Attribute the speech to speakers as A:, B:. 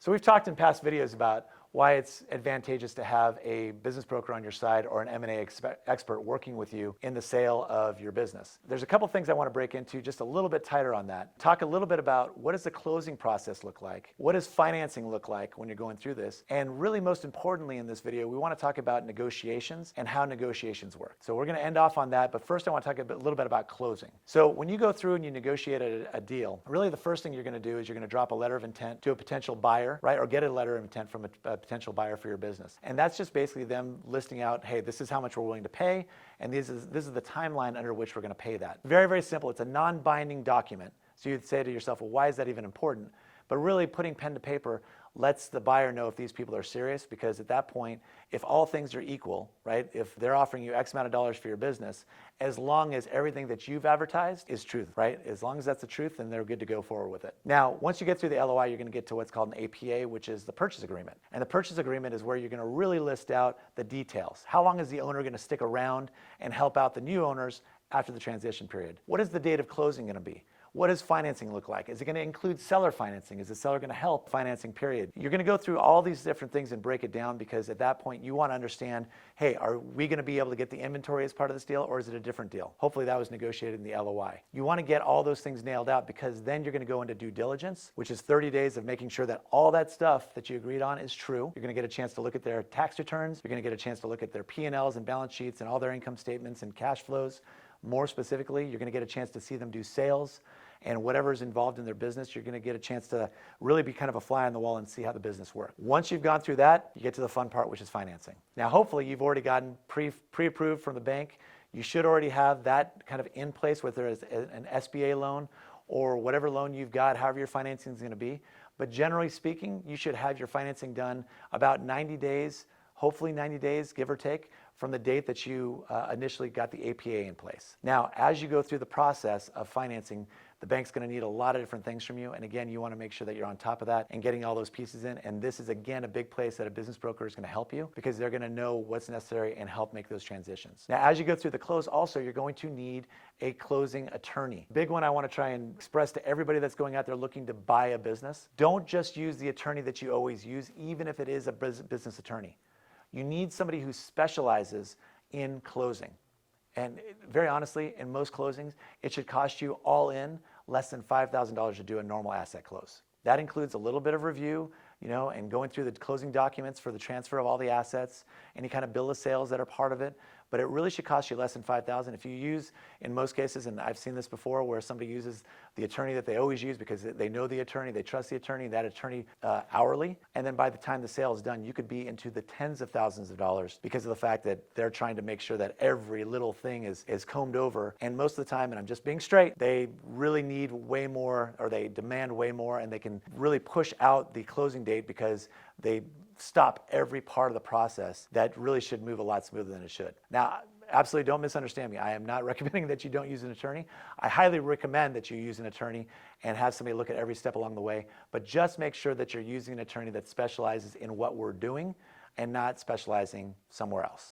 A: So we've talked in past videos about why it's advantageous to have a business broker on your side or an M&A expert working with you in the sale of your business. There's a couple things I want to break into just a little bit tighter on that. Talk a little bit about what does the closing process look like? What does financing look like when you're going through this? And really most importantly in this video, we want to talk about negotiations and how negotiations work. So we're going to end off on that, but first I want to talk a little bit about closing. So when you go through and you negotiate a deal, really the first thing you're going to do is you're going to drop a letter of intent to a potential buyer, right? Or get a letter of intent from a potential buyer for your business. And that's just basically them listing out, hey, this is how much we're willing to pay, and this is the timeline under which we're going to pay that. Very, very simple. It's a non-binding document. So you'd say to yourself, well, why is that even important? But really putting pen to paper lets the buyer know if these people are serious, because at that point, if all things are equal, right, if they're offering you X amount of dollars for your business, as long as everything that you've advertised is truth, right? As long as that's the truth, then they're good to go forward with it. Now, once you get through the LOI, you're going to get to what's called an APA, which is the purchase agreement. And the purchase agreement is where you're going to really list out the details. How long is the owner going to stick around and help out the new owners after the transition period? What is the date of closing going to be? What does financing look like? Is it going to include seller financing? Is the seller going to help financing period? You're going to go through all these different things and break it down, because at that point you want to understand, hey, are we going to be able to get the inventory as part of this deal, or is it a different deal? Hopefully that was negotiated in the LOI. You want to get all those things nailed out, because then you're going to go into due diligence, which is 30 days of making sure that all that stuff that you agreed on is true. You're going to get a chance to look at their tax returns. You're going to get a chance to look at their P&Ls and balance sheets and all their income statements and cash flows. More specifically, you're going to get a chance to see them do sales, and whatever is involved in their business, you're going to get a chance to really be kind of a fly on the wall and see how the business works. Once you've gone through that, you get to the fun part, which is financing. Now, hopefully you've already gotten pre-approved from the bank. You should already have that kind of in place, whether it's an SBA loan or whatever loan you've got, however your financing is going to be. But generally speaking, you should have your financing done about 90 days, hopefully 90 days, give or take, from the date that you initially got the APA in place. Now, as you go through the process of financing, the bank's going to need a lot of different things from you. And again, you want to make sure that you're on top of that and getting all those pieces in. And this is, again, a big place that a business broker is going to help you, because they're going to know what's necessary and help make those transitions. Now, as you go through the close, also, you're going to need a closing attorney. Big one I want to try and express to everybody that's going out there looking to buy a business. Don't just use the attorney that you always use, even if it is a business attorney. You need somebody who specializes in closing. And very honestly, in most closings, it should cost you all in less than $5,000 to do a normal asset close. That includes a little bit of review, and going through the closing documents for the transfer of all the assets, any kind of bill of sales that are part of it. But it really should cost you less than $5,000. If you use, in most cases, and I've seen this before, where somebody uses the attorney that they always use because they know the attorney, they trust the attorney, that attorney hourly, and then by the time the sale is done, you could be into the tens of thousands of dollars because of the fact that they're trying to make sure that every little thing is combed over. And most of the time, and I'm just being straight, they really need way more, or they demand way more, and they can really push out the closing date because they stop every part of the process that really should move a lot smoother than it should. Now, absolutely don't misunderstand me. I am not recommending that you don't use an attorney. I highly recommend that you use an attorney and have somebody look at every step along the way, but just make sure that you're using an attorney that specializes in what we're doing and not specializing somewhere else.